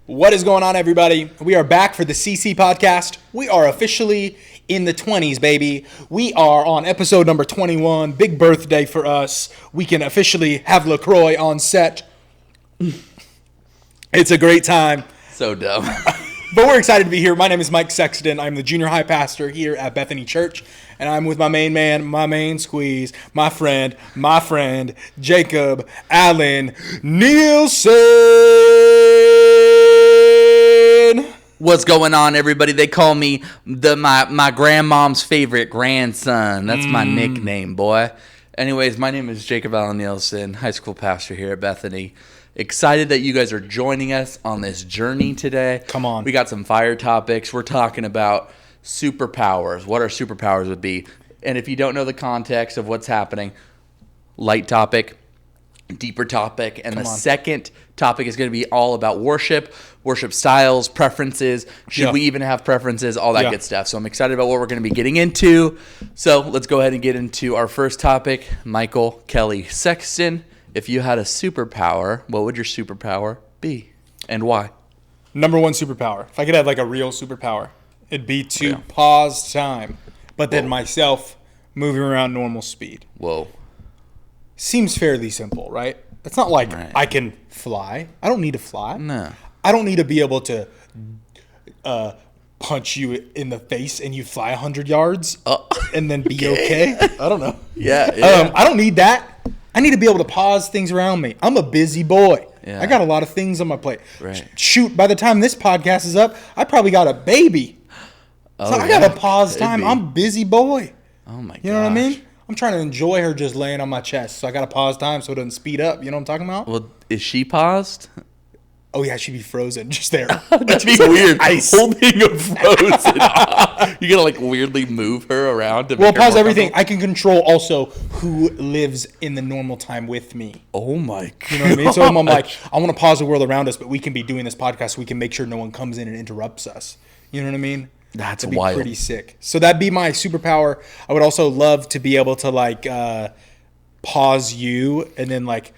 What is going on, everybody? We are back for the CC podcast. We are officially in the 20s, baby. We are on episode number 21. Big birthday for us. We can officially have LaCroix on set. It's a great time. So dumb. But we're excited to be here. My name is Mike Sexton. I'm the junior high pastor here at Bethany Church. And I'm with my main man, my main squeeze, my friend, Jacob Allen Nielsen. What's going on, everybody? They call me my grandmom's favorite grandson. That's my nickname, boy. Anyways, my name is Jacob Allen Nielsen, high school pastor here at Bethany. Excited that you guys are joining us on this journey today. Come on. We got some fire topics. We're talking about superpowers, what our superpowers would be. And if you don't know the context of what's happening, light topic, deeper topic, and second topic is going to be all about worship styles, preferences. Should we even have preferences? All that good stuff. So I'm excited about what we're going to be getting into. So let's go ahead and get into our first topic. Michael Kelly Sexton, if you had a superpower, what would your superpower be and why? Number one superpower. If I could have like a real superpower, it'd be to pause time, but then myself moving around normal speed. Whoa. Seems fairly simple, right? It's not like I can fly. I don't need to fly. No. I don't need to be able to punch you in the face and you fly 100 yards and then be okay. I don't know. Yeah. I don't need that. I need to be able to pause things around me. I'm a busy boy. Yeah. I got a lot of things on my plate. Right. Shoot, by the time this podcast is up, I probably got a baby. So I got to pause time. I'm a busy boy. Oh, my god. You know what I mean? I'm trying to enjoy her just laying on my chest. So I got to pause time so it doesn't speed up. You know what I'm talking about? Well, is she paused? Oh, yeah, she'd be frozen just there. That'd be weird. Ice. Holding a frozen You're going to like weirdly move her around to make her pause everything. I can control also who lives in the normal time with me. Oh, my god. You know what I mean? So I'm like, I want to pause the world around us, but we can be doing this podcast so we can make sure no one comes in and interrupts us. You know what I mean? That'd be wild. Pretty sick. So that'd be my superpower. I would also love to be able to like pause you and then like,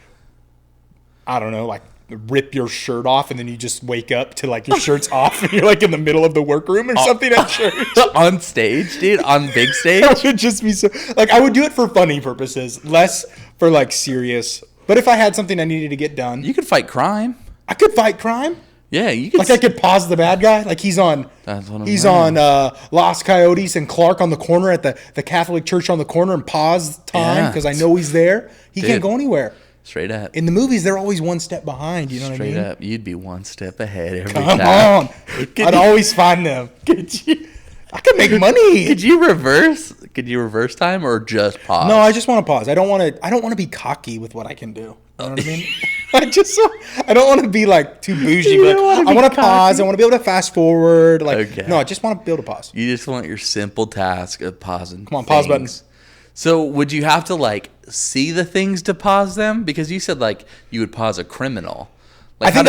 I don't know, like rip your shirt off and then you just wake up to like your shirt's off and you're like in the middle of the workroom or something at church. On stage, dude? On big stage? That would just be so, like, I would do it for funny purposes, less for like serious. But if I had something I needed to get done. You could fight crime. I could fight crime. Yeah, you could. Like I could pause the bad guy. Like he's on Los Coyotes and Clark on the corner at the Catholic church on the corner and pause time because I know he's there. He can't go anywhere. Straight up. In the movies, they're always one step behind. You know what I mean? Straight up. You'd be one step ahead every time. Come on. I'd always find them. I could make money. Could you reverse time or just pause? No, I just want to pause. I don't want to be cocky with what I can do. You know what I mean? I don't want to be like too bougie, but I want to pause. I want to be able to fast forward. No, I just want to be able to pause. You just want your simple task of pausing. Come on, pause buttons. So would you have to like see the things to pause them? Because you said like you would pause a criminal. Like, I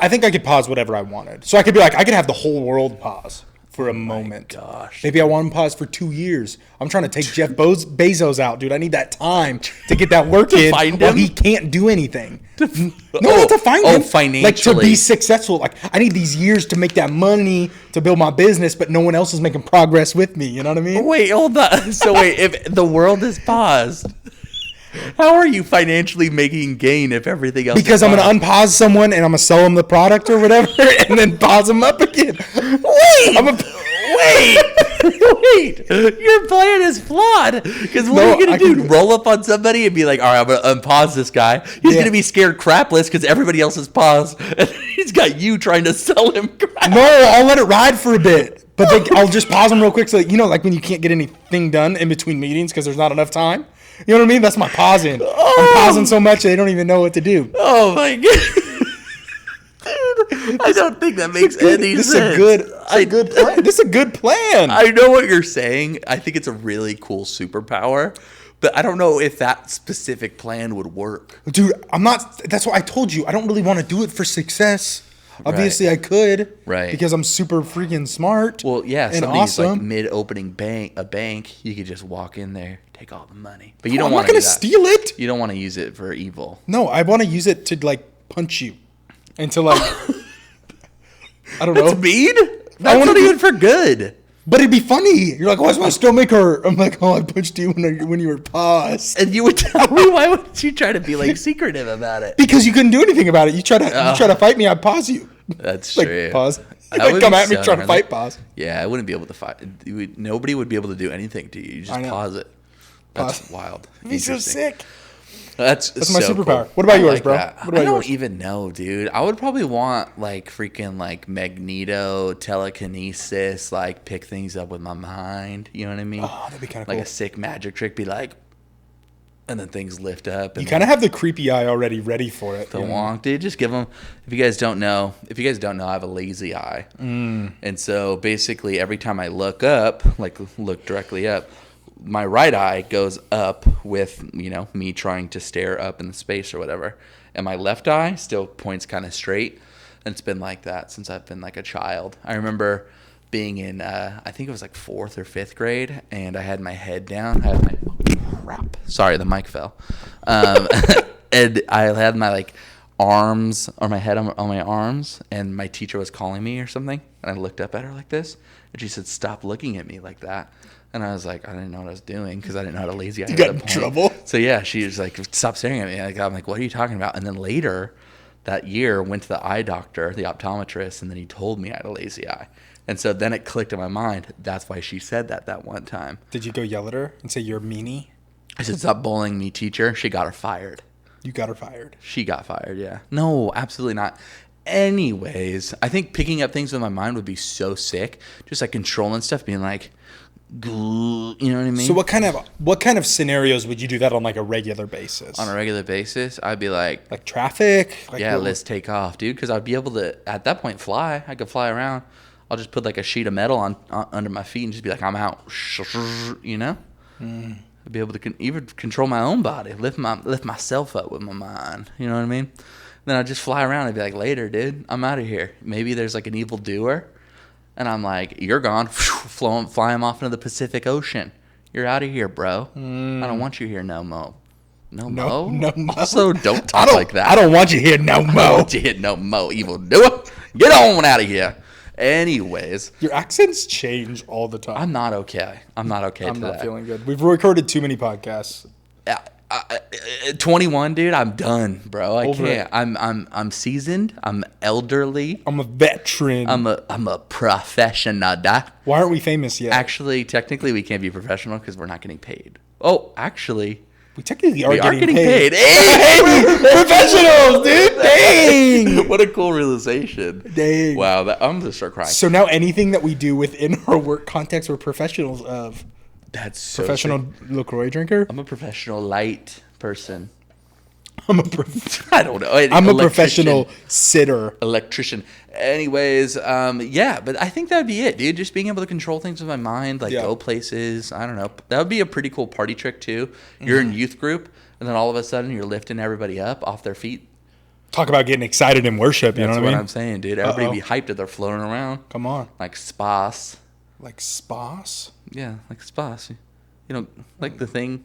think I could pause whatever I wanted. So I could be like, I could have the whole world pause for a moment. Gosh. Maybe I want to pause for 2 years. I'm trying to take Jeff Bezos out, dude. I need that time to get that work in while he can't do anything. Not to find him. Financially. Like to be successful. Like I need these years to make that money to build my business, but no one else is making progress with me. You know what I mean? Wait, hold on. So wait, if the world is paused, how are you financially making gain if everything else Because is I'm going to unpause someone and I'm going to sell them the product or whatever and then pause them up again. Wait. Your plan is flawed. Because what are you going to do? Roll up on somebody and be like, all right, I'm going to unpause this guy. He's going to be scared crapless because everybody else is paused. And he's got you trying to sell him crap. No, I'll let it ride for a bit. But I'll just pause them real quick. So, like when you can't get anything done in between meetings because there's not enough time. You know what I mean? That's my pausing. I'm pausing so much they don't even know what to do. Oh, my God. Dude, I don't think that makes any sense. This is a good plan. I know what you're saying. I think it's a really cool superpower. But I don't know if that specific plan would work. Dude, that's what I told you. I don't really want to do it for success. Obviously, I could. Right. Because I'm super freaking smart. Well, yeah. And somebody's awesome. like mid-opening a bank. You could just walk in there, take all the money. But you don't want to do that. Steal it. You don't want to use it for evil. No, I want to use it to, like, punch you. And to, like... I don't know. That's mean. That's not even for good. But it'd be funny. You're like, why's my stomach hurt? I'm like, oh, I punched you when you were paused. And you would tell me, why would you try to be like secretive about it? Because you couldn't do anything about it. You try to fight me, I'd pause you. That's like, true. Pause. Like, come at me trying to fight, pause. Yeah, I wouldn't be able to fight. Nobody would be able to do anything to you. You just pause it. That's wild. He's so sick. That's my so superpower. Cool. What about yours, bro? That. What about I don't yours? even know, dude. I would probably want like freaking like Magneto, telekinesis, like pick things up with my mind. You know what I mean? Oh, that'd be kind of cool. Like a sick magic trick, be like, and then things lift up. And you kind of have the creepy eye already ready for it. The wonk, dude. Just give them. If you guys don't know, I have a lazy eye, and so basically every time I look up, like look directly up, my right eye goes up with, me trying to stare up in the space or whatever. And my left eye still points kind of straight. And it's been like that since I've been like a child. I remember being in, I think it was like 4th or 5th grade. And I had my head down. Crap. Sorry, the mic fell. And I had my like arms, or my head on my arms. And my teacher was calling me or something. And I looked up at her like this. And she said, stop looking at me like that. And I was like, I didn't know what I was doing because I didn't know how to lazy eye. You got in trouble? So yeah, she was like, stop staring at me. I'm like, what are you talking about? And then later that year, went to the eye doctor, the optometrist, and then he told me I had a lazy eye. And so then it clicked in my mind. That's why she said that one time. Did you go yell at her and say you're a meanie? I said, stop bullying me, teacher. She got her fired. You got her fired? She got fired, yeah. No, absolutely not. Anyways, I think picking up things with my mind would be so sick. Just like controlling stuff, being like, you know what I mean? So what kind of scenarios would you do that on like a regular basis? On a regular basis, I'd be like traffic? Let's take off, dude, because I'd be able to, at that point, fly. I could fly around. I'll just put like a sheet of metal on under my feet and just be like, I'm out, I'd be able to even control my own body, lift myself up with my mind, you know what I mean? Then I'd just fly around and be like, later, dude, I'm out of here. Maybe there's like an evil doer. And I'm like, you're gone. Fly him off into the Pacific Ocean. You're out of here, bro. I don't want you here no mo. No mo? No mo. Also, don't talk like that. I don't want you here no mo. I don't want you here no mo, evil doer. Get on out of here. Anyways. Your accents change all the time. I'm not okay. I'm not feeling good. We've recorded too many podcasts. 21, dude, I'm done, bro. I Over can't. it. I'm seasoned. I'm elderly. I'm a veteran. I'm a professional. Why aren't we famous yet? Actually, technically, we can't be professional because we're not getting paid. Oh, actually, we technically are getting paid. Hey, we're professionals, dude. Dang. What a cool realization. Dang. Wow, I'm gonna start crying. So now anything that we do within our work context, we're professionals of. That's so professional sick. LaCroix drinker. I'm a professional light person. I don't know. I'm a professional sitter. Electrician. Anyways, yeah, but I think that'd be it, dude. Just being able to control things with my mind, like go places. I don't know. That would be a pretty cool party trick too. You're in youth group, and then all of a sudden you're lifting everybody up off their feet. Talk about getting excited in worship. You know what I mean? That's what I'm saying, dude. Everybody be hyped if they're floating around. Come on. Like spas. Like spas? Yeah, like spas. You know, like the thing,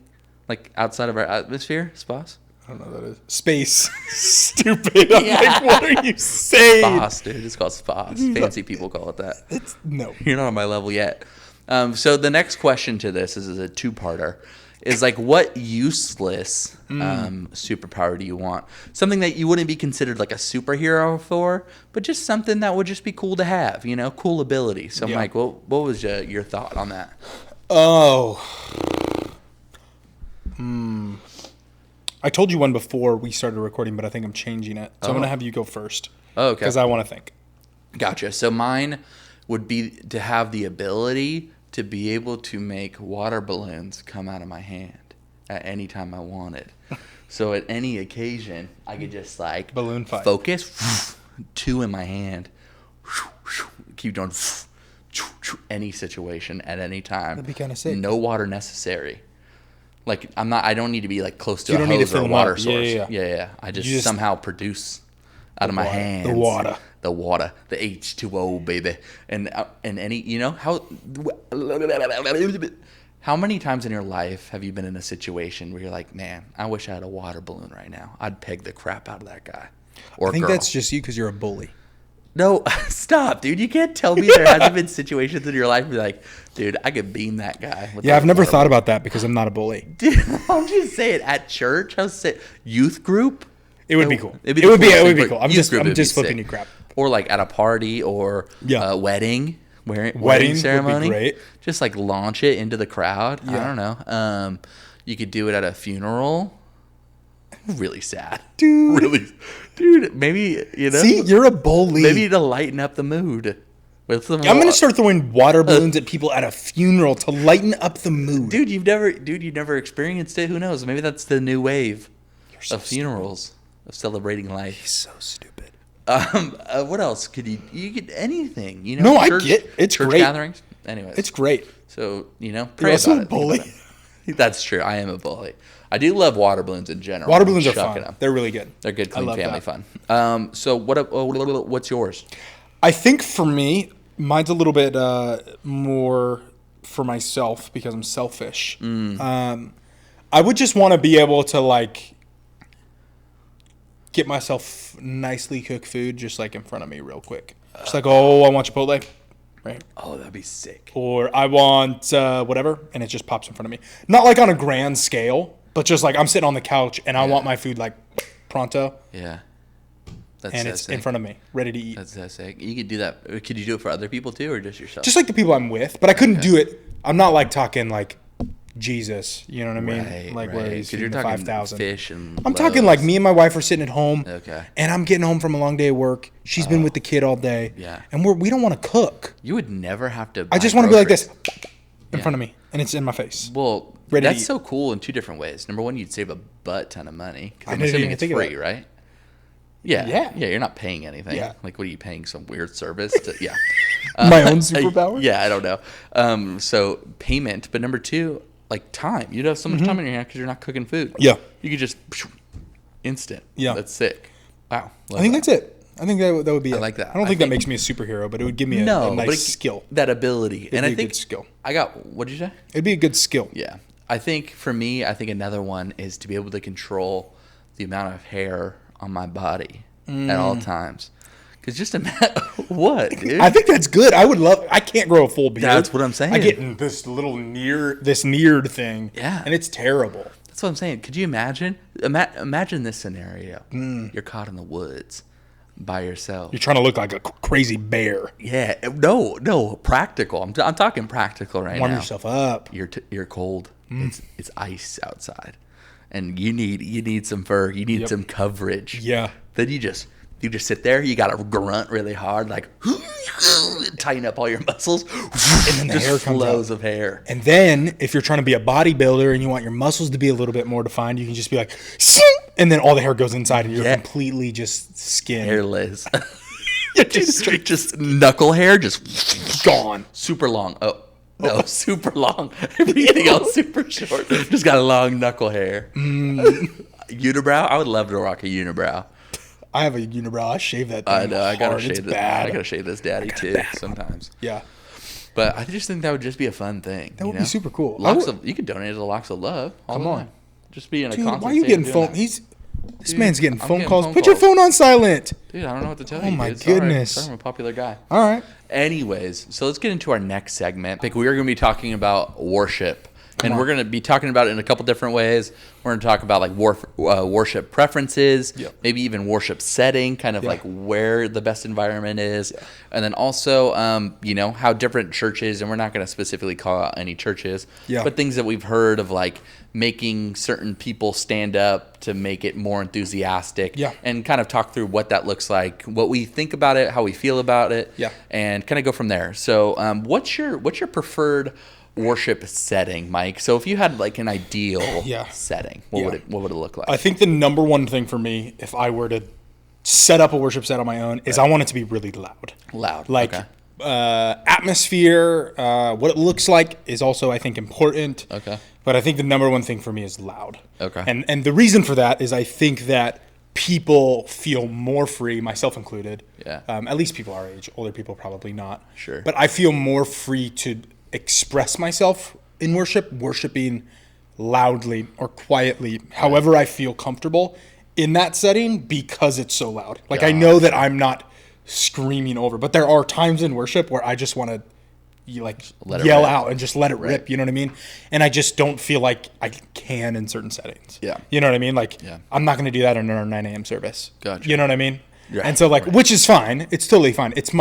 like outside of our atmosphere, spas. I don't know what that is. Space. Stupid. I'm like, what are you saying? Spas, dude. It's called spas. Fancy people call it that. No. You're not on my level yet. So the next question to this is a two-parter. Is like, what useless superpower do you want? Something that you wouldn't be considered like a superhero for, but just something that would just be cool to have, cool ability. So, Mike, what was your thought on that? Oh. I told you one before we started recording, but I think I'm changing it. So I'm going to have you go first. Oh, okay. Because I want to think. Gotcha. So mine would be to have the ability to be able to make water balloons come out of my hand at any time I wanted. So at any occasion, I could just like balloon fight. Focus, 2 in my hand, keep doing any situation at any time. That'd be kind of sick. No water necessary. Like I don't need to be like close to you a don't need hose to or a fill water up. source. Yeah. I just somehow produce out of my hands the water, the H2O, baby, and any how many times in your life have you been in a situation where you're like, man, I wish I had a water balloon right now. I'd peg the crap out of that guy or I think girl. that's just you because you're a bully. No, stop, dude. You can't tell me there hasn't been situations in your life where you're like, dude, I could beam that guy. Yeah, I've never thought about that because I'm not a bully. Dude, I'll just say it at church. I'll say youth group. It would be cool. It would be cool. I'm just flipping you crap. Or like at a party or a wedding. Wedding ceremony. Would be great. Just like launch it into the crowd. Yeah. I don't know. You could do it at a funeral. Really sad. Dude. Dude, maybe, See, you're a bully. Maybe to lighten up the mood. I'm going to start throwing water balloons at people at a funeral to lighten up the mood. Dude, you've never experienced it. Who knows? Maybe that's the new wave of funerals, of celebrating life. He's so stupid. What else could you could anything, No, I get it's church great. Gatherings. Anyways, it's great. So You're pray also about a it. bully. That's true. I am a bully. I do love water balloons in general. Water balloons are Shucking fun. them. They're really good. They're good, clean family that. fun. So what's yours? I think for me, mine's a little bit more for myself because I'm selfish. I would just want to be able to like get myself nicely cooked food just like in front of me real quick. Just like, oh, I want Chipotle. Right. Oh, that'd be sick. Or I want whatever, and it just pops in front of me. Not like on a grand scale, but just like I'm sitting on the couch and I want my food like pronto. Yeah. It's in front of me, ready to eat. That's sick. You could do that. Could you do it for other people too, or just yourself? Just like the people I'm with, but I couldn't do it. I'm not like talking like Jesus, you know what I mean? Right, like where he's feeding the 5,000. Fish and I'm talking like me and my wife are sitting at home. Okay. And I'm getting home from a long day of work. She's been with the kid all day. Yeah. And we don't want to cook. You would never have to. I just want to be like this in front of me, and it's in my face. Well, that's so cool in two different ways. Number one, you'd save a butt ton of money because I'm assuming it's free, right? Yeah. You're not paying anything. Yeah. Like, what are you paying? Some weird service? Yeah. My own superpower? Yeah, I don't know. So payment, but number two, like time. You'd have so much time in your hand because you're not cooking food. Yeah. You could just instant. Yeah. That's sick. Wow. I think that's it. I think that would be it. I like that. I don't think that makes me a superhero, but it would give me a nice skill. That ability. It'd be a good skill. What'd you say? It'd be a good skill. Yeah. I think for me, another one is to be able to control the amount of hair on my body at all times. Because just imagine, what, dude? I think that's good. I can't grow a full beard. That's what I'm saying. I get in this little neared thing. Yeah. And it's terrible. That's what I'm saying. Could you imagine? Imagine this scenario. You're caught in the woods by yourself. You're trying to look like a crazy bear. Yeah. No. Practical. I'm talking practical right now. Warm yourself up. You're cold. It's ice outside, and you need some fur. You need some coverage. Yeah. Then you just sit there. You got to grunt really hard, like tighten up all your muscles, and then the hair comes flows out. of hair. And then if you're trying to be a bodybuilder and you want your muscles to be a little bit more defined, you can just be like, and then all the hair goes inside, and you're completely just skin hairless. just knuckle hair, just gone, super long. No, super long. Everything else super short. Just got a long knuckle hair. Unibrow? I would love to rock a unibrow. I have a unibrow. I shave that thing. I know. I gotta shave this. Bad. I gotta shave this daddy too sometimes. Yeah. But I just think that would just be a fun thing. That would be super cool. You could donate it to Locks of Love. Come on. Just be in a Dude, constant. why are you getting phone? This man's getting phone calls. Put your phone phone on silent. Dude, I don't know what to tell you. Oh my dude. goodness. Sorry, I'm a popular guy. All right. Anyways, so let's get into our next segment. We are going to be talking about worship. And we're going to be talking about it in a couple different ways. We're going to talk about like worship preferences, maybe even worship setting, kind of like where the best environment is. Yeah. And then also, how different churches, and we're not going to specifically call out any churches, but things that we've heard of like making certain people stand up to make it more enthusiastic and kind of talk through what that looks like, what we think about it, how we feel about it, and kind of go from there. So what's your preferred worship setting, Mike? So if you had like an ideal setting, what would it look like? I think the number one thing for me, if I were to set up a worship set on my own, is I want it to be really loud. Like atmosphere, what it looks like is also, I think, important. Okay. But I think the number one thing for me is loud. Okay. And the reason for that is I think that people feel more free, myself included. Yeah. At least people our age. Older people probably not. Sure. But I feel more free to express myself in worshiping loudly or quietly, however I feel comfortable in that setting, because it's so loud. Like I know that I'm not screaming over. But there are times in worship where I just want to Let it yell rip. out and just let it rip. You know what I mean? And I just don't feel like I can in certain settings. Yeah. You know what I mean? Like, Yeah. I'm not going to do that in our 9 a.m. service. Gotcha. You know what I mean? Right. And so, like, Right. which is fine. It's totally fine. It's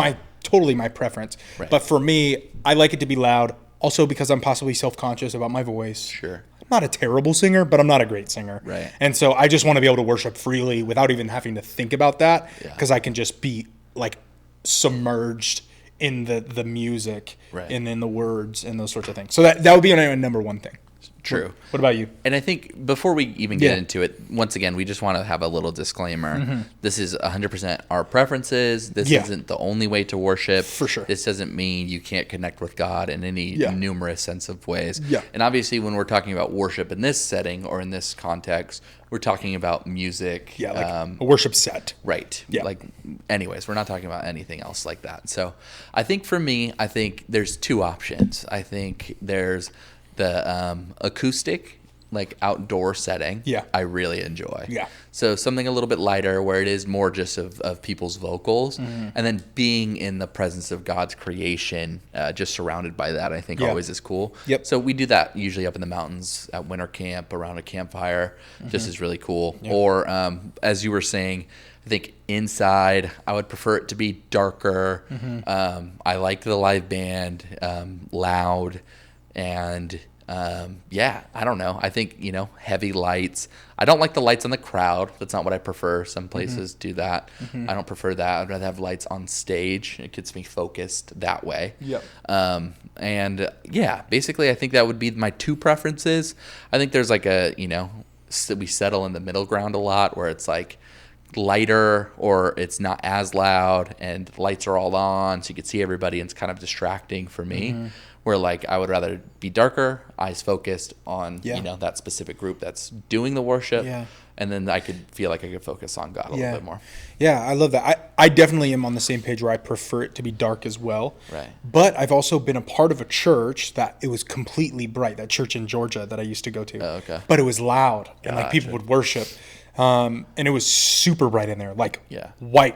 totally my preference. Right. But for me, I like it to be loud. Also because I'm possibly self-conscious about my voice. Sure. I'm not a terrible singer, but I'm not a great singer. Right. And so I just want to be able to worship freely without even having to think about that, Yeah. because I can just be like submerged in the music Right. and in the words and those sorts of things. So that would be my number one thing. True. What about you? And I think before we even get Yeah. into it, once again, we just want to have a little disclaimer. This is 100% our preferences. This Yeah. isn't the only way to worship. For sure. This doesn't mean you can't connect with God in any Yeah. numerous sense of ways. Yeah. And obviously, when we're talking about worship in this setting or in this context, we're talking about music. Yeah, like a worship set. Right. Yeah. Like, anyways, we're not talking about anything else like that. So I think for me, there's two options. I think there's the acoustic, like outdoor setting. Yeah. I really enjoy. Yeah. So something a little bit lighter where it is more just of people's vocals, and then being in the presence of God's creation, just surrounded by that, I think Yeah. always is cool. Yep. So we do that usually up in the mountains at winter camp around a campfire. Just is really cool. Or as you were saying, I think inside, I would prefer it to be darker. I like the live band, loud, and I don't know. I think, heavy lights. I don't like the lights on the crowd. That's not what I prefer. Some places do that. I don't prefer that. I'd rather have lights on stage. It gets me focused that way. Yep. Basically I think that would be my two preferences. I think there's like we settle in the middle ground a lot where it's like lighter or it's not as loud and the lights are all on so you can see everybody and it's kind of distracting for me. Where like I would rather be darker, eyes focused on that specific group that's doing the worship, and then I could feel like I could focus on God a little bit more. Yeah, I love that. I definitely am on the same page where I prefer it to be dark as well. Right. But I've also been a part of a church that it was completely bright. That church in Georgia that I used to go to. Oh, okay. But it was loud and like people Gotcha. would worship, and it was super bright in there, like Yeah. white,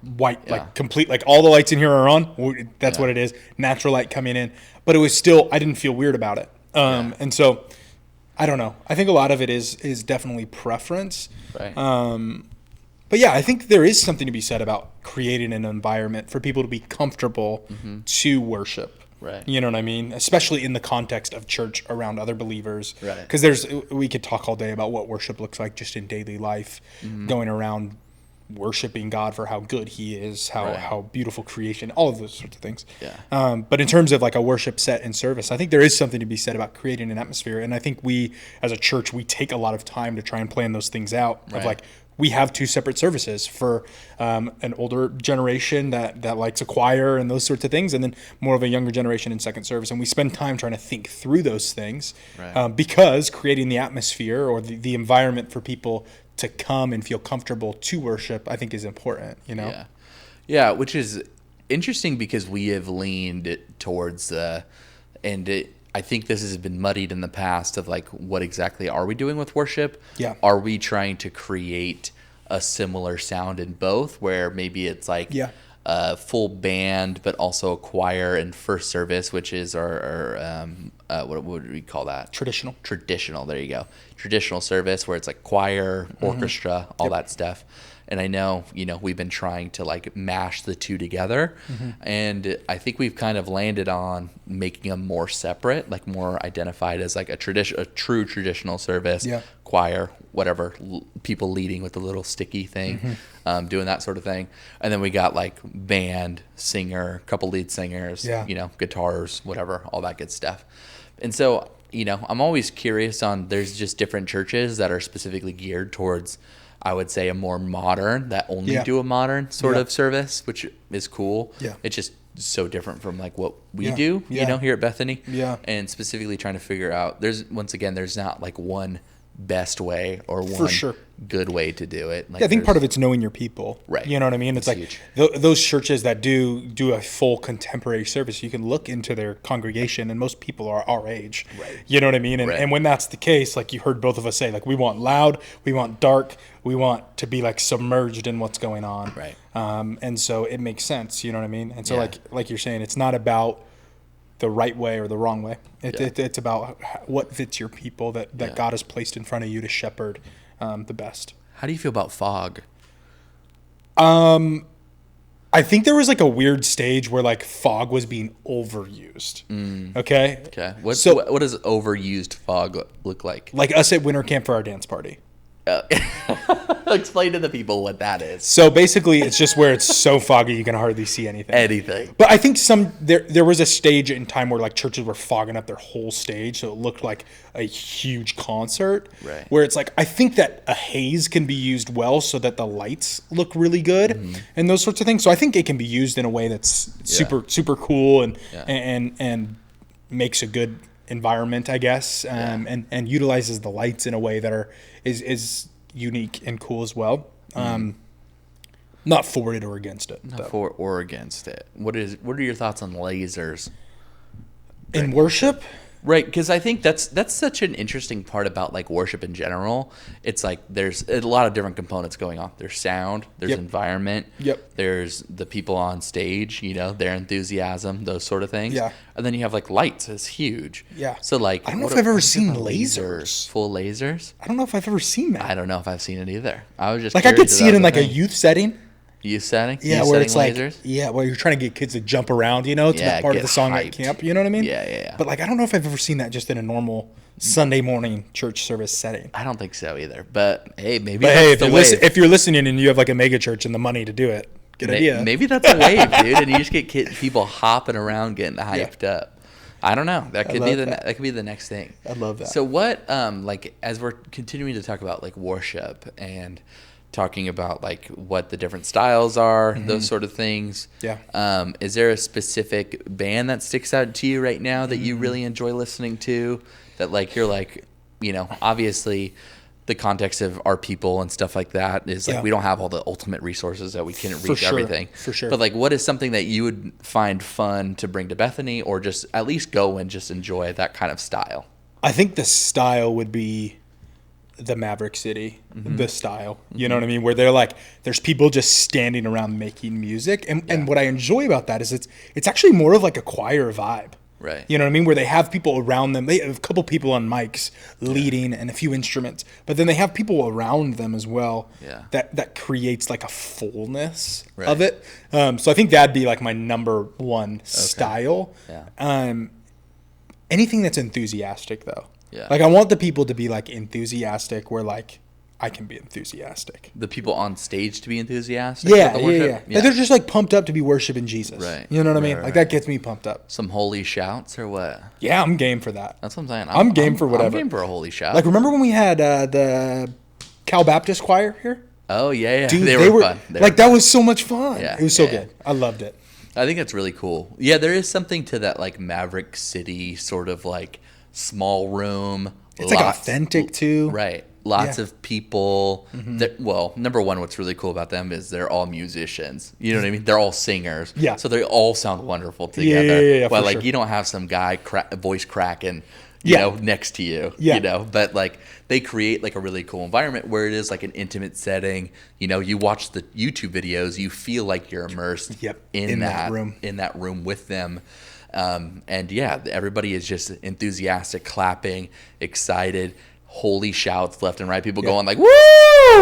Yeah. like complete, like all the lights in here are on. That's what it is. Natural light coming in. But it was still, I didn't feel weird about it. And so, I don't know. I think a lot of it is definitely preference. Right. But yeah, I think there is something to be said about creating an environment for people to be comfortable to worship. Right. You know what I mean? Especially in the context of church around other believers. Right. Because we could talk all day about what worship looks like just in daily life, going around worshiping God for how good he is, how beautiful creation, all of those sorts of things. Yeah. But in terms of like a worship set and service, I think there is something to be said about creating an atmosphere. And I think we, as a church, we take a lot of time to try and plan those things out. Of like, we have two separate services for an older generation that likes a choir and those sorts of things, and then more of a younger generation in second service. And we spend time trying to think through those things because creating the atmosphere or the environment for people to come and feel comfortable to worship, I think is important, Yeah, which is interesting because we have leaned towards I think this has been muddied in the past of like, what exactly are we doing with worship? Yeah. Are we trying to create a similar sound in both where maybe it's like a full band, but also a choir in first service, which is our what would we call that? Traditional. There you go. Traditional service where it's like choir, orchestra, all that stuff. And I know, we've been trying to like mash the two together. And I think we've kind of landed on making them more separate, like more identified as like a true traditional service, choir, whatever, people leading with the little sticky thing, doing that sort of thing. And then we got like band, singer, couple lead singers, guitars, whatever, all that good stuff. And so, I'm always curious there's just different churches that are specifically geared towards, I would say, a more modern, that only do a modern sort of service, which is cool. Yeah. It's just so different from like what we do, here at Bethany. Yeah. And specifically trying to figure out, there's not like one best way or one sure. good way to do it. Like I think part of it's knowing your people. Right. You know what I mean? It's like huge. Those churches that do a full contemporary service, you can look into their congregation and most people are our age. Right. You know what I mean? And, Right. and when that's the case, like you heard both of us say, like we want loud, we want dark, we want to be like submerged in what's going on. Right. And so it makes sense. You know what I mean? And so Yeah. like you're saying, it's not about the right way or the wrong way. It's about what fits your people that God has placed in front of you to shepherd the best. How do you feel about fog? I think there was like a weird stage where like fog was being overused. Okay. Okay. What does overused fog look like? Like us at winter camp for our dance party. Explain to the people what that is. So basically, it's just where it's so foggy you can hardly see anything. Anything. But I think there was a stage in time where like churches were fogging up their whole stage, so it looked like a huge concert. Right. Where it's like I think that a haze can be used well so that the lights look really good and those sorts of things. So I think it can be used in a way that's super cool and makes a good environment, I guess, and utilizes the lights in a way that is unique and cool as well. Not for it or against it. Not for or against it. What are your thoughts on lasers in worship? Right, because I think that's such an interesting part about like worship in general. It's like there's a lot of different components going on. There's sound, there's environment, there's the people on stage, their enthusiasm, those sort of things. Yeah. And then you have like lights. It's huge. Yeah. So like I don't know if I've ever seen lasers. Full lasers? I don't know if I've ever seen that. I don't know if I've seen it either. I was just like I could see it in like a youth setting. Youth setting? Yeah, youth where setting it's lasers? like, where you're trying to get kids to jump around, to that part of the song hyped. at camp, you know what I mean? Yeah. But like, I don't know if I've ever seen that just in a normal Sunday morning church service setting. I don't think so either. But hey, maybe if you're listening and you have like a mega church and the money to do it, good idea. Maybe that's a wave, dude, and you just get people hopping around getting hyped up. I don't know. That could be the next thing. I love that. So what like as we're continuing to talk about like worship and talking about like what the different styles are, those sort of things. Yeah. Is there a specific band that sticks out to you right now that you really enjoy listening to? That like you're like, obviously the context of our people and stuff like that is like we don't have all the ultimate resources that we can reach everything. For sure. But like what is something that you would find fun to bring to Bethany or just at least go and just enjoy that kind of style? I think the style would be the Maverick City, the style, you know what I mean? Where they're like, there's people just standing around making music. And what I enjoy about that is it's actually more of like a choir vibe. Right. You know what I mean? Where they have people around them. They have a couple people on mics leading and a few instruments, but then they have people around them as well. Yeah. That creates like a fullness of it. So I think that'd be like my number one style. Yeah. Anything that's enthusiastic though. Yeah. Like I want the people to be like enthusiastic where like I can be enthusiastic. The people on stage to be enthusiastic? Yeah. with the worship? Like they're just like pumped up to be worshiping Jesus. Right. You know what I mean? Right. Like that gets me pumped up. Some holy shouts or what? Yeah, I'm game for that. That's what I'm saying. I'm game for whatever. I'm game for a holy shout. Like remember when we had the Cal Baptist choir here? Oh, yeah. Dude, they were fun. That was so much fun. Yeah, it was so good. I loved it. I think it's really cool. Yeah, there is something to that like Maverick City sort of like small room. It's like authentic too. Right. Lots of people. Well, number one, what's really cool about them is they're all musicians. You know what I mean? They're all singers. Yeah. So they all sound wonderful together. Yeah, well, like sure. you don't have some guy voice cracking, you know, next to you. Yeah. You know, but like they create like a really cool environment where it is like an intimate setting. You know, you watch the YouTube videos, you feel like you're immersed in that room with them. And yeah, everybody is just enthusiastic, clapping, excited, holy shouts left and right. People going like, woo,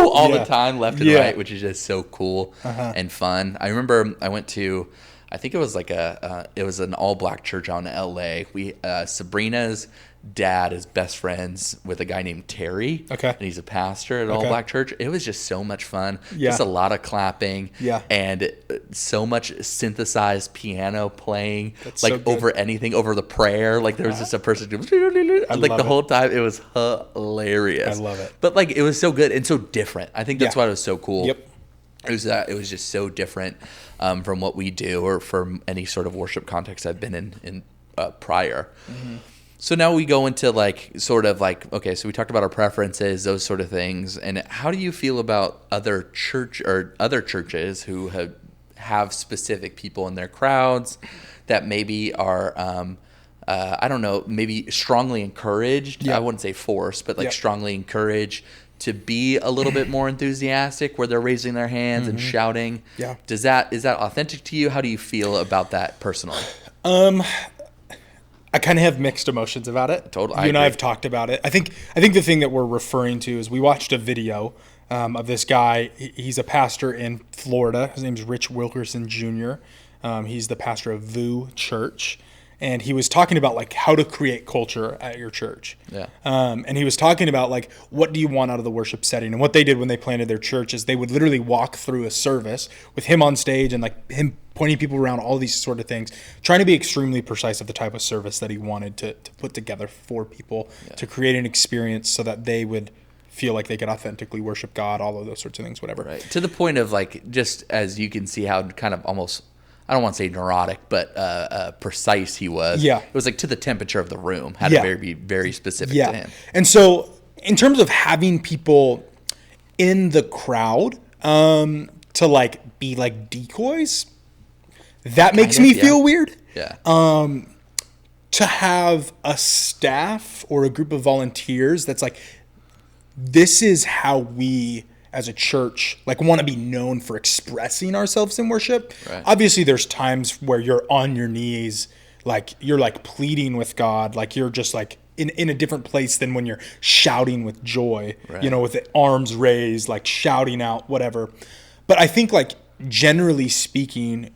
all the time, left and right, which is just so cool and fun. I remember I went to, I think it was like it was an all black church out in LA. Sabrina's dad is best friends with a guy named Terry. Okay. And he's a pastor at all black church. It was just so much fun. Yeah. Just a lot of clapping. Yeah. And so much synthesized piano playing. That's like so good. over anything, over the prayer. Like there was just a person like the whole time. It was hilarious. I love it. But like it was so good and so different. I think that's why it was so cool. Yep. It was just so different from what we do or from any sort of worship context I've been in prior. So now we go into like sort of like, okay, so we talked about our preferences, those sort of things. And how do you feel about other churches who have specific people in their crowds that maybe are, I don't know, maybe strongly encouraged? Yeah. I wouldn't say forced, but like Yeah. strongly encouraged to be a little bit more enthusiastic, where they're raising their hands and shouting. Yeah. Is that authentic to you? How do you feel about that personally? I kind of have mixed emotions about it. Totally, You and I agree. have talked about it. I think the thing that we're referring to is we watched a video of this guy. He's a pastor in Florida. His name's Rich Wilkerson Jr. He's the pastor of VU Church, and he was talking about like how to create culture at your church. Yeah. And he was talking about like, what do you want out of the worship setting? And what they did when they planted their church is they would literally walk through a service with him on stage and like him pointing people around, all these sort of things, trying to be extremely precise of the type of service that he wanted to put together for people to create an experience so that they would feel like they could authentically worship God, all of those sorts of things, whatever. Right. To the point of like, just as you can see how kind of almost, I don't want to say neurotic, but precise he was. Yeah. It was like to the temperature of the room, had Yeah. to be very specific Yeah. to him. And so in terms of having people in the crowd to like be like decoys, that makes me feel weird. Yeah. To have a staff or a group of volunteers that's like, this is how we as a church like want to be known for expressing ourselves in worship. Right. Obviously there's times where you're on your knees, like you're like pleading with God, like you're just like in a different place than when you're shouting with joy, Right. you know, with the arms raised, like shouting out, whatever. But I think like generally speaking,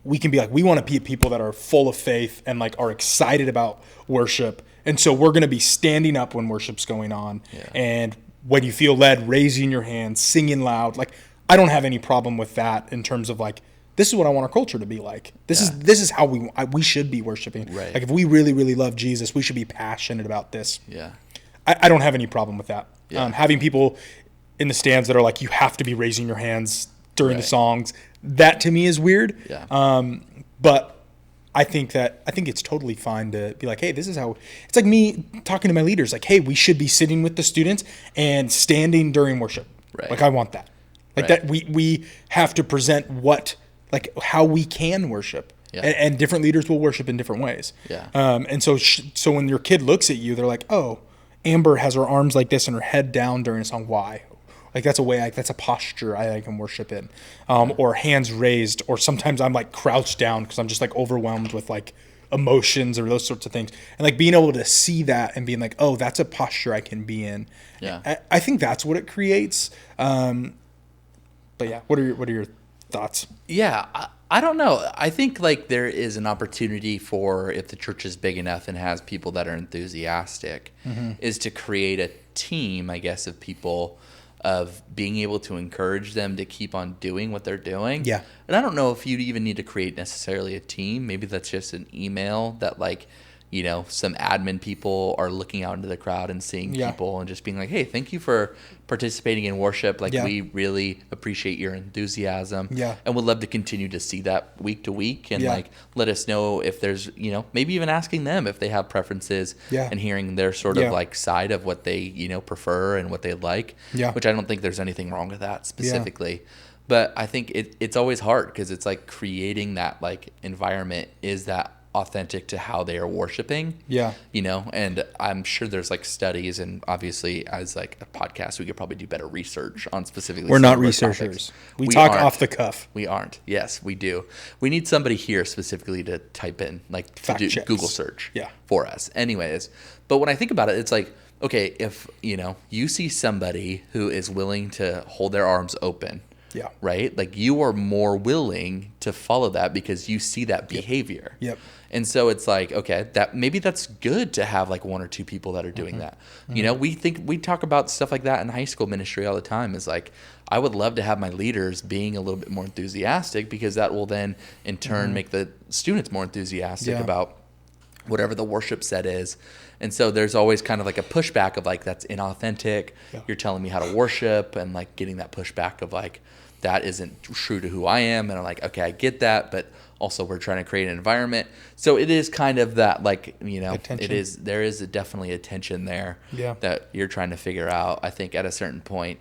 we can be like, we want to be people that are full of faith and like are excited about worship. And so we're going to be standing up when worship's going on. Yeah. And when you feel led, raising your hands, singing loud. Like, I don't have any problem with that in terms of like, this is what I want our culture to be like. This is how we should be worshiping. Right. Like if we really, really love Jesus, we should be passionate about this. Yeah. I don't have any problem with that. Yeah. Having people in the stands that are like, you have to be raising your hands during the Right. songs. That to me is weird. Yeah. But I think it's totally fine to be like, hey, this is how it's like me talking to my leaders. Like, hey, we should be sitting with the students and standing during worship. Right. Like I want that. Like Right. that we have to present how we can worship. Yeah. And different leaders will worship in different ways. Yeah. And so when your kid looks at you, they're like, oh, Amber has her arms like this and her head down during a song. Why? Like that's a posture I can worship in, or hands raised, or sometimes I'm like crouched down because I'm just like overwhelmed with like emotions or those sorts of things, and like being able to see that and being like, oh, that's a posture I can be in. Yeah. I think that's what it creates. But yeah, what are your thoughts? Yeah, I don't know. I think like there is an opportunity for, if the church is big enough and has people that are enthusiastic, is to create a team, I guess, of people, of being able to encourage them to keep on doing what they're doing. Yeah. And I don't know if you'd even need to create necessarily a team. Maybe that's just an email that like, you know, some admin people are looking out into the crowd and seeing Yeah. people and just being like, hey, thank you for participating in worship. Like, Yeah. we really appreciate your enthusiasm. Yeah. And would love to continue to see that week to week. And Yeah. like, let us know if there's, you know, maybe even asking them if they have preferences. Yeah. And hearing their sort Yeah. of like side of what they, you know, prefer and what they like. Yeah. Which I don't think there's anything wrong with that specifically. But I think it's always hard because it's like creating that like environment is that authentic to how they are worshiping. Yeah. You know, and I'm sure there's like studies, and obviously as like a podcast, we could probably do better research on specifically. We're some not of our researchers. topics. We talk aren't. off the cuff. We aren't. Yes, we do. We need somebody here specifically to type in, like to Fact do checks. Google search Yeah. for us. Anyways, but when I think about it, it's like, okay, if, you know, you see somebody who is willing to hold their arms open, Yeah. right? Like you are more willing to follow that because you see that behavior. Yep. And so it's like, okay, that maybe that's good to have like one or two people that are doing that. You know, we talk about stuff like that in high school ministry all the time. Is like, I would love to have my leaders being a little bit more enthusiastic because that will then in turn make the students more enthusiastic Yeah. about whatever the worship set is. And so there's always kind of like a pushback of like, that's inauthentic. Yeah. You're telling me how to worship, and like getting that pushback of like, that isn't true to who I am. And I'm like, okay, I get that, but also we're trying to create an environment. So it is kind of that, like, you know, there is definitely a tension there that you're trying to figure out, I think, at a certain point.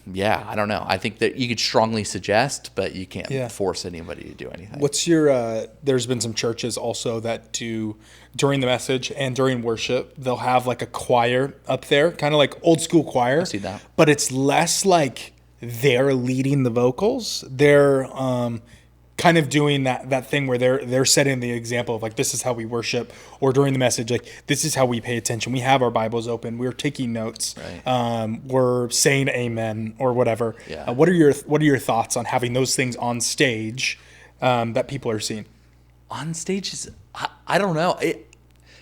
Yeah, I don't know. I think that you could strongly suggest, but you can't force anybody to do anything. What's your, there's been some churches also that do, during the message and during worship, they'll have like a choir up there, kind of like old school choir. I see that. But it's less like they're leading the vocals. They're kind of doing that thing where they're setting the example of like, this is how we worship, or during the message, like, this is how we pay attention. We have our Bibles open. We're taking notes. Right. We're saying amen or whatever. Yeah. What are your thoughts on having those things on stage that people are seeing? On stage is, I don't know.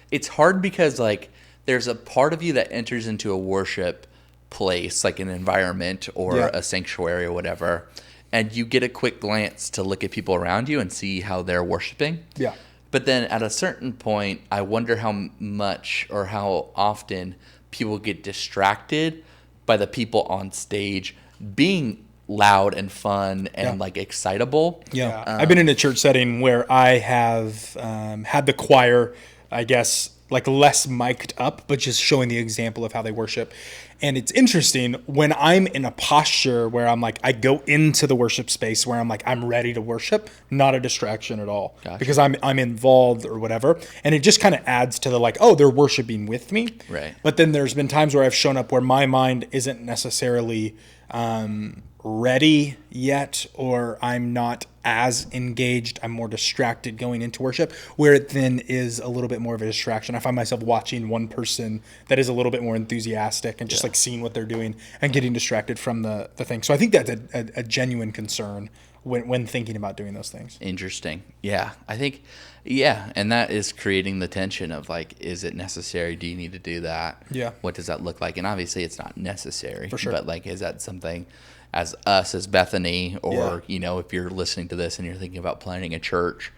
It's hard because like there's a part of you that enters into a worship place, like an environment or a sanctuary or whatever, and you get a quick glance to look at people around you and see how they're worshiping. Yeah. But then at a certain point, I wonder how much or how often people get distracted by the people on stage being loud and fun and like excitable. Yeah. I've been in a church setting where I have had the choir, I guess, like less mic'd up, but just showing the example of how they worship. And it's interesting when I'm in a posture where I'm like, I go into the worship space where I'm like, I'm ready to worship, not a distraction at all. Gotcha. Because I'm involved or whatever. And it just kind of adds to the like, oh, they're worshiping with me. Right. But then there's been times where I've shown up where my mind isn't necessarily ready yet, or I'm not as engaged. I'm more distracted going into worship, where it then is a little bit more of a distraction. I find myself watching one person that is a little bit more enthusiastic and just like seeing what they're doing and getting distracted from the thing. So I think that's a genuine concern when thinking about doing those things. Interesting. Yeah, I think, and that is creating the tension of like, is it necessary? Do you need to do that? Yeah. What does that look like? And obviously it's not necessary. For sure. But like, is that something as us, as Bethany, or, you know, if you're listening to this and you're thinking about planning a church,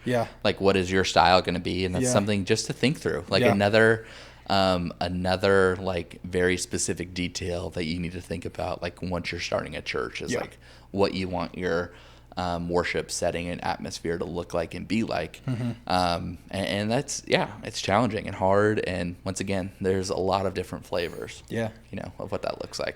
like what is your style going to be? And that's something just to think through. Like another like very specific detail that you need to think about, like once you're starting a church, is like what you want your worship setting and atmosphere to look like and be like. And that's, it's challenging and hard. And once again, there's a lot of different flavors, you know, of what that looks like.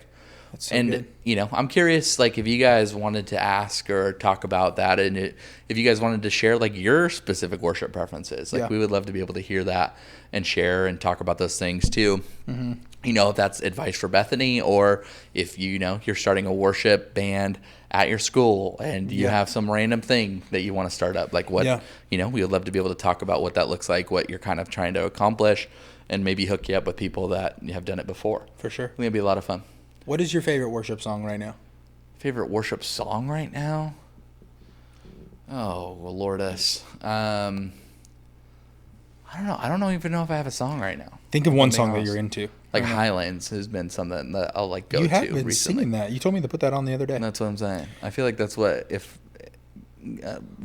That's so and good. You know, I'm curious, like if you guys wanted to ask or talk about that, and if you guys wanted to share like your specific worship preferences, like we would love to be able to hear that and share and talk about those things too. You know, if that's advice for Bethany, or if you know you're starting a worship band at your school and you have some random thing that you want to start up, like what you know, we would love to be able to talk about what that looks like, what you're kind of trying to accomplish, and maybe hook you up with people that have done it before. For sure. I think it'd be a lot of fun. What is your favorite worship song right now? Favorite worship song right now? Oh, well, Lord us. I don't know. I don't even know if I have a song right now. Think of one song that you're into. Like Highlands has been something that I'll like go to You have recently. been singing that. You told me to put that on the other day. That's what I'm saying. I feel like that's what, if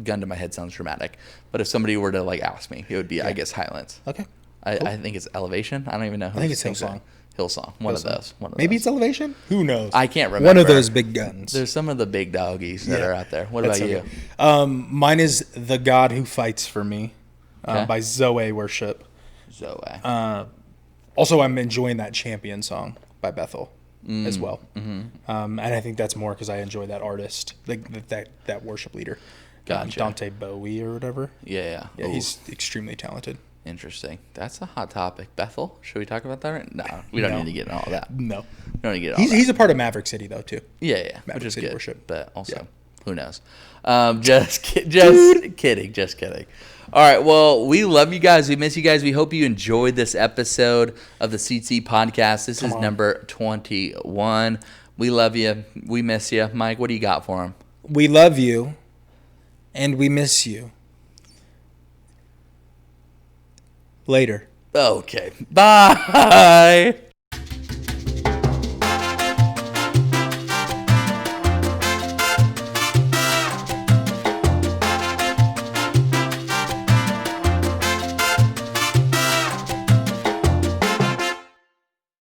gun to my head sounds dramatic, but if somebody were to like ask me, it would be, I guess, Highlands. Okay. I think it's Elevation. I don't even know who I think it's sings Hillsong. it. Hillsong. One of those. Maybe it's Elevation? Who knows? I can't remember. One of those big guns. There's some of the big doggies that are out there. What about you? Mine is The God Who Fights For Me by Zoe Worship. Zoe. Also, I'm enjoying that Champion song by Bethel as well. And I think that's more because I enjoy that artist, like that worship leader. Gotcha. Dante Bowie or whatever. Yeah. Yeah, he's extremely talented. Interesting. That's a hot topic. Bethel, should we talk about that right? No, we don't need to get into all that. No. We don't need to get into all that. He's a part of Maverick City, though, too. Yeah. Maverick Which is City good. Worship. But also, who knows? Just kidding. Just kidding. All right. Well, we love you guys. We miss you guys. We hope you enjoyed this episode of the CC Podcast. This is number 21. We love you. We miss you. Mike, what do you got for him? We love you, and we miss you. Later. Okay. Bye.